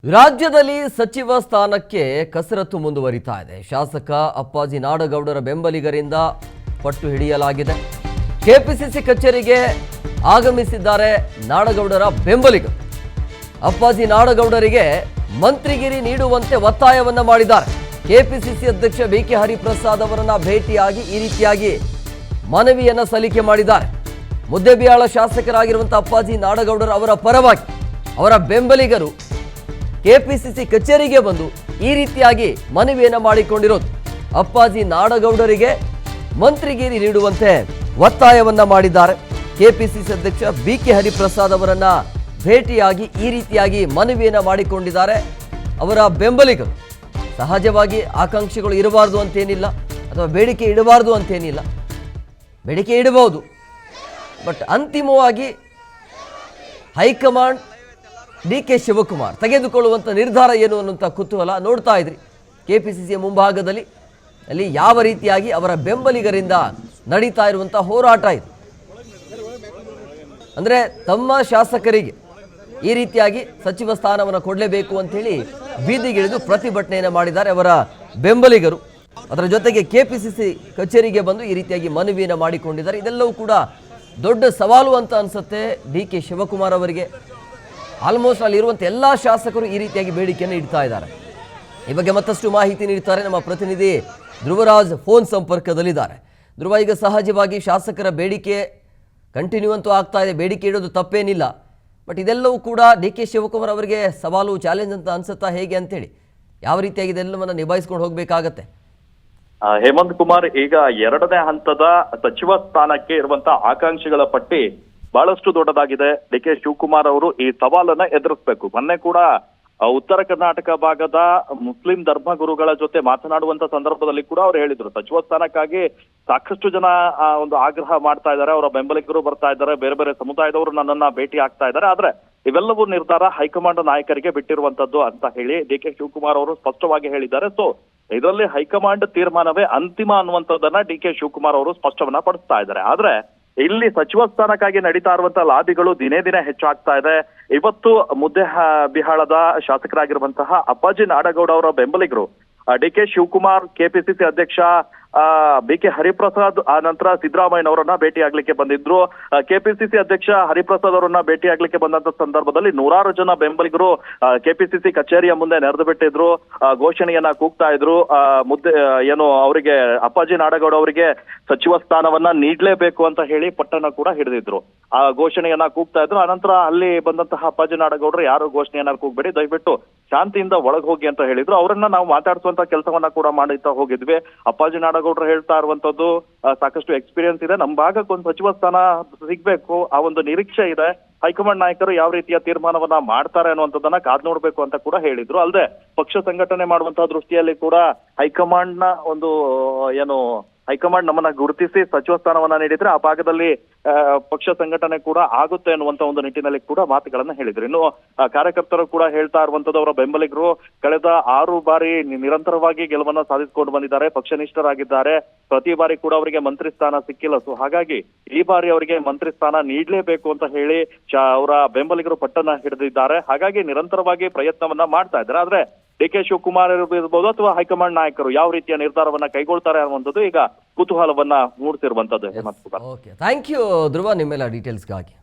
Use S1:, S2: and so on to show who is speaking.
S1: ರಾಜ್ಯದಲ್ಲಿ ಸಚಿವ ಸ್ಥಾನಕ್ಕೆ ಕಸರತ್ತು ಮುಂದುವರಿತಾ ಇದೆ. ಶಾಸಕ ಅಪ್ಪಾಜಿ ನಾಡಗೌಡರ ಬೆಂಬಲಿಗರಿಂದ ಪಟ್ಟು ಹಿಡಿಯಲಾಗಿದೆ. ಕೆಪಿಸಿಸಿ ಕಚೇರಿಗೆ ಆಗಮಿಸಿದ್ದಾರೆ ನಾಡಗೌಡರ ಬೆಂಬಲಿಗರು. ಅಪ್ಪಾಜಿ ನಾಡಗೌಡರಿಗೆ ಮಂತ್ರಿಗಿರಿ ನೀಡುವಂತೆ ಒತ್ತಾಯವನ್ನ ಮಾಡಿದ್ದಾರೆ. ಕೆಪಿಸಿಸಿ ಅಧ್ಯಕ್ಷ ಬಿಕೆ ಹರಿಪ್ರಸಾದ್ ಅವರನ್ನ ಭೇಟಿಯಾಗಿ ಈ ರೀತಿಯಾಗಿ ಮನವಿಯನ್ನ ಸಲ್ಲಿಕೆ ಮಾಡಿದ್ದಾರೆ. ಮುದ್ದೇಬಿಹಾಳ ಶಾಸಕರಾಗಿರುವಂತಹ ಅಪ್ಪಾಜಿ ನಾಡಗೌಡರ ಅವರ ಪರವಾಗಿ ಅವರ ಬೆಂಬಲಿಗರು ಕೆಪಿಸಿಸಿ ಕಚೇರಿಗೆ ಬಂದು ಈ ರೀತಿಯಾಗಿ ಮನವಿಯನ್ನು ಮಾಡಿಕೊಂಡಿರೋದು. ಅಪ್ಪಾಜಿ ನಾಡಗೌಡರಿಗೆ ಮಂತ್ರಿಗಿರಿ ನೀಡುವಂತೆ ಒತ್ತಾಯವನ್ನ ಮಾಡಿದ್ದಾರೆ. ಕೆಪಿಸಿಸಿ ಅಧ್ಯಕ್ಷ ಬಿಕೆ ಹರಿಪ್ರಸಾದ್ ಅವರನ್ನ ಭೇಟಿಯಾಗಿ ಈ ರೀತಿಯಾಗಿ ಮನವಿಯನ್ನು ಮಾಡಿಕೊಂಡಿದ್ದಾರೆ ಅವರ ಬೆಂಬಲಿಗರು. ಸಹಜವಾಗಿ ಆಕಾಂಕ್ಷೆಗಳು ಇರಬಾರ್ದು ಅಂತೇನಿಲ್ಲ, ಅಥವಾ ಬೇಡಿಕೆ ಇಡಬಾರ್ದು ಅಂತೇನಿಲ್ಲ, ಬೇಡಿಕೆ ಇಡಬಹುದು. ಬಟ್ ಅಂತಿಮವಾಗಿ ಹೈಕಮಾಂಡ್ ಡಿ.ಕೆ. ಶಿವಕುಮಾರ್ ತೆಗೆದುಕೊಳ್ಳುವಂಥ ನಿರ್ಧಾರ ಏನು ಅನ್ನುವಂಥ ಕುತೂಹಲ ನೋಡ್ತಾ ಇದ್ರಿ. ಕೆಪಿಸಿಸಿಯ ಮುಂಭಾಗದಲ್ಲಿ ಅಲ್ಲಿ ಯಾವ ರೀತಿಯಾಗಿ ಅವರ ಬೆಂಬಲಿಗರಿಂದ ನಡೀತಾ ಇರುವಂಥ ಹೋರಾಟ ಇದು. ಅಂದರೆ ತಮ್ಮ ಶಾಸಕರಿಗೆ ಈ ರೀತಿಯಾಗಿ ಸಚಿವ ಸ್ಥಾನವನ್ನು ಕೊಡಲೇಬೇಕು ಅಂತೇಳಿ ಬೀದಿಗಿಳಿದು ಪ್ರತಿಭಟನೆಯನ್ನು ಮಾಡಿದ್ದಾರೆ ಅವರ ಬೆಂಬಲಿಗರು. ಅದರ ಜೊತೆಗೆ ಕೆಪಿಸಿಸಿ ಕಚೇರಿಗೆ ಬಂದು ಈ ರೀತಿಯಾಗಿ ಮನವಿಯನ್ನು ಮಾಡಿಕೊಂಡಿದ್ದಾರೆ. ಇದೆಲ್ಲವೂ ಕೂಡ ದೊಡ್ಡ ಸವಾಲು ಅಂತ ಅನಿಸುತ್ತೆ ಡಿ.ಕೆ. ಶಿವಕುಮಾರ್ ಅವರಿಗೆ. ಆಲ್ಮೋಸ್ಟ್ ಅಲ್ಲಿರುವಂಥ ಎಲ್ಲ ಶಾಸಕರು ಈ ರೀತಿಯಾಗಿ ಬೇಡಿಕೆಯನ್ನು ಇಡ್ತಾ ಇದ್ದಾರೆ. ಈ ಬಗ್ಗೆ ಮತ್ತಷ್ಟು ಮಾಹಿತಿ ನೀಡ್ತಾರೆ ನಮ್ಮ ಪ್ರತಿನಿಧಿ ಧ್ರುವರಾಜ್ ಫೋನ್ ಸಂಪರ್ಕದಲ್ಲಿದ್ದಾರೆ. ಧ್ರುವ, ಈಗ ಸಹಜವಾಗಿ ಶಾಸಕರ ಬೇಡಿಕೆ ಕಂಟಿನ್ಯೂ ಅಂತೂ ಆಗ್ತಾ ಇದೆ, ಬೇಡಿಕೆ ಇಡೋದು ತಪ್ಪೇನಿಲ್ಲ. ಬಟ್ ಇದೆಲ್ಲವೂ ಕೂಡ ಡಿ.ಕೆ. ಶಿವಕುಮಾರ್ ಅವರಿಗೆ ಸವಾಲು, ಚಾಲೆಂಜ್ ಅಂತ ಅನ್ಸುತ್ತಾ ಹೇಗೆ ಅಂತೇಳಿ? ಯಾವ ರೀತಿಯಾಗಿ ಇದೆಲ್ಲವನ್ನ ನಿಭಾಯಿಸ್ಕೊಂಡು ಹೋಗಬೇಕಾಗತ್ತೆ?
S2: ಹೇಮಂತ್ ಕುಮಾರ್, ಈಗ ಎರಡನೇ ಹಂತದ ಸಚಿವ ಸ್ಥಾನಕ್ಕೆ ಇರುವಂತಹ ಆಕಾಂಕ್ಷಿಗಳ ಪಟ್ಟಿ ಬಹಳಷ್ಟು ದೊಡ್ಡದಾಗಿದೆ. ಡಿ.ಕೆ. ಶಿವಕುಮಾರ್ ಅವರು ಈ ಸವಾಲನ್ನ ಎದುರಿಸಬೇಕು. ಮೊನ್ನೆ ಕೂಡ ಉತ್ತರ ಕರ್ನಾಟಕ ಭಾಗದ ಮುಸ್ಲಿಂ ಧರ್ಮಗುರುಗಳ ಜೊತೆ ಮಾತನಾಡುವಂತ ಸಂದರ್ಭದಲ್ಲಿ ಕೂಡ ಅವ್ರು ಹೇಳಿದ್ರು, ಸಚಿವ ಸ್ಥಾನಕ್ಕಾಗಿ ಸಾಕಷ್ಟು ಜನ ಒಂದು ಆಗ್ರಹ ಮಾಡ್ತಾ ಇದ್ದಾರೆ, ಅವರ ಬೆಂಬಲಿಗರು ಬರ್ತಾ ಇದ್ದಾರೆ, ಬೇರೆ ಬೇರೆ ಸಮುದಾಯದವರು ನನ್ನನ್ನ ಭೇಟಿ ಆಗ್ತಾ ಇದ್ದಾರೆ. ಆದ್ರೆ ಇವೆಲ್ಲವೂ ನಿರ್ಧಾರ ಹೈಕಮಾಂಡ್ ನಾಯಕರಿಗೆ ಬಿಟ್ಟಿರುವಂತದ್ದು ಅಂತ ಹೇಳಿ ಡಿ.ಕೆ. ಶಿವಕುಮಾರ್ ಅವರು ಸ್ಪಷ್ಟವಾಗಿ ಹೇಳಿದ್ದಾರೆ. ಸೊ ಇದರಲ್ಲಿ ಹೈಕಮಾಂಡ್ ತೀರ್ಮಾನವೇ ಅಂತಿಮ ಅನ್ನುವಂಥದ್ದನ್ನ ಡಿ.ಕೆ. ಶಿವಕುಮಾರ್ ಅವರು ಸ್ಪಷ್ಟವನ್ನ ಪಡಿಸ್ತಾ ಇದ್ದಾರೆ. ಆದ್ರೆ ಇಲ್ಲಿ ಸಚಿವ ಸ್ಥಾನಕ್ಕಾಗಿ ನಡೀತಾ ಇರುವಂತಹ ಲಾಬಿಗಳು ದಿನೇ ದಿನೇ ಹೆಚ್ಚಾಗ್ತಾ ಇದೆ. ಇವತ್ತು ಮುದ್ದೇಬಿಹಾಳದ ಶಾಸಕರಾಗಿರುವಂತಹ ಅಪ್ಪಾಜಿ ನಾಡಗೌಡ ಅವರ ಬೆಂಬಲಿಗರು ಡಿ.ಕೆ. ಶಿವಕುಮಾರ್, ಕೆಪಿಸಿಸಿ ಅಧ್ಯಕ್ಷ ಬಿಕೆ ಹರಿಪ್ರಸಾದ್, ಆ ನಂತರ ಸಿದ್ದರಾಮಯ್ಯನವರನ್ನ ಭೇಟಿ ಆಗ್ಲಿಕ್ಕೆ ಬಂದಿದ್ರು. ಕೆಪಿಸಿಸಿ ಅಧ್ಯಕ್ಷ ಹರಿಪ್ರಸಾದ್ ಅವರನ್ನ ಭೇಟಿ ಆಗ್ಲಿಕ್ಕೆ ಬಂದಂತ ಸಂದರ್ಭದಲ್ಲಿ ನೂರಾರು ಜನ ಬೆಂಬಲಿಗರು ಕೆಪಿಸಿಸಿ ಕಚೇರಿಯ ಮುಂದೆ ನೆರೆದು ಬಿಟ್ಟಿದ್ರು, ಘೋಷಣೆಯನ್ನ ಕೂಗ್ತಾ ಇದ್ರು. ಅವರಿಗೆ ಅಪ್ಪಾಜಿ ನಾಡಗೌಡ ಅವರಿಗೆ ಸಚಿವ ಸ್ಥಾನವನ್ನ ನೀಡಲೇಬೇಕು ಅಂತ ಹೇಳಿ ಪಟ್ಟಣ ಕೂಡ ಹಿಡಿದಿದ್ರು, ಆ ಘೋಷಣೆಯನ್ನ ಕೂಗ್ತಾ ಇದ್ರು. ಆನಂತರ ಅಲ್ಲಿ ಬಂದಂತಹ ಅಪ್ಪಾಜಿ ನಾಡಗೌಡರು ಯಾರು ಘೋಷಣೆಯನ್ನ ಕೂಗ್ಬೇಡಿ, ದಯವಿಟ್ಟು ಶಾಂತಿಯಿಂದ ಒಳಗ್ ಹೋಗಿ ಅಂತ ಹೇಳಿದ್ರು. ಅವರನ್ನ ನಾವು ಮಾತಾಡಿಸುವಂತ ಕೆಲಸವನ್ನ ಕೂಡ ಮಾಡುತ್ತಾ ಹೋಗಿದ್ವಿ. ಅಪ್ಪಾಜಿ ನಾಡಗೌಡರು ಹೇಳ್ತಾ ಇರುವಂತದ್ದು ಸಾಕಷ್ಟು ಎಕ್ಸ್ಪೀರಿಯನ್ಸ್ ಇದೆ, ನಮ್ಮ ಭಾಗಕ್ಕೆ ಒಂದು ಸಚಿವ ಸ್ಥಾನ ಸಿಗ್ಬೇಕು, ಆ ಒಂದು ನಿರೀಕ್ಷೆ ಇದೆ. ಹೈಕಮಾಂಡ್ ನಾಯಕರು ಯಾವ ರೀತಿಯ ತೀರ್ಮಾನವನ್ನ ಮಾಡ್ತಾರೆ ಅನ್ನುವಂಥದ್ದನ್ನ ಕಾದ್ ನೋಡ್ಬೇಕು ಅಂತ ಕೂಡ ಹೇಳಿದ್ರು. ಅಲ್ಲದೆ ಪಕ್ಷ ಸಂಘಟನೆ ಮಾಡುವಂತಹ ದೃಷ್ಟಿಯಲ್ಲಿ ಕೂಡ ಹೈಕಮಾಂಡ್ ನ ಒಂದು ಹೈಕಮಾಂಡ್ ನಮ್ಮನ್ನ ಗುರುತಿಸಿ ಸಚಿವ ಸ್ಥಾನವನ್ನ ನೀಡಿದ್ರೆ ಆ ಭಾಗದಲ್ಲಿ ಪಕ್ಷ ಸಂಘಟನೆ ಕೂಡ ಆಗುತ್ತೆ ಅನ್ನುವಂತ ಒಂದು ನಿಟ್ಟಿನಲ್ಲಿ ಕೂಡ ಮಾತುಗಳನ್ನ ಹೇಳಿದ್ರು. ಇನ್ನು ಕಾರ್ಯಕರ್ತರು ಕೂಡ ಹೇಳ್ತಾ ಇರುವಂತದ್ದು, ಅವರ ಬೆಂಬಲಿಗರು ಕಳೆದ 6 ಬಾರಿ ನಿರಂತರವಾಗಿ ಗೆಲುವನ್ನ ಸಾಧಿಸಿಕೊಂಡು ಬಂದಿದ್ದಾರೆ, ಪಕ್ಷನಿಷ್ಠರಾಗಿದ್ದಾರೆ. ಪ್ರತಿ ಬಾರಿ ಕೂಡ ಅವರಿಗೆ ಮಂತ್ರಿ ಸ್ಥಾನ ಸಿಕ್ಕಿಲ್ಲ. ಸೊ ಹಾಗಾಗಿ ಈ ಬಾರಿ ಅವರಿಗೆ ಮಂತ್ರಿ ಸ್ಥಾನ ನೀಡಲೇಬೇಕು ಅಂತ ಹೇಳಿ ಅವರ ಬೆಂಬಲಿಗರು ಪಟ್ಟನ್ನ ಹಿಡಿದಿದ್ದಾರೆ. ಹಾಗಾಗಿ ನಿರಂತರವಾಗಿ ಪ್ರಯತ್ನವನ್ನ ಮಾಡ್ತಾ ಇದ್ದಾರೆ. ಆದ್ರೆ ಡಿ.ಕೆ. ಶಿವಕುಮಾರ್ ಇರ್ಬೋದು ಅಥವಾ ಹೈಕಮಾಂಡ್ ನಾಯಕರು ಯಾವ ರೀತಿಯ ನಿರ್ಧಾರವನ್ನ ಕೈಗೊಳ್ತಾರೆ ಅನ್ನುವಂಥದ್ದು ಈಗ ಕುತೂಹಲವನ್ನ ಮೂಡಿಸಿರುವಂತದ್ದು.
S1: ಓಕೆ, ಥ್ಯಾಂಕ್ ಯು ಧ್ರುವ ನಿಮ್ಮೆಲ್ಲ ಡೀಟೇಲ್ಸ್ಗಾಗಿ.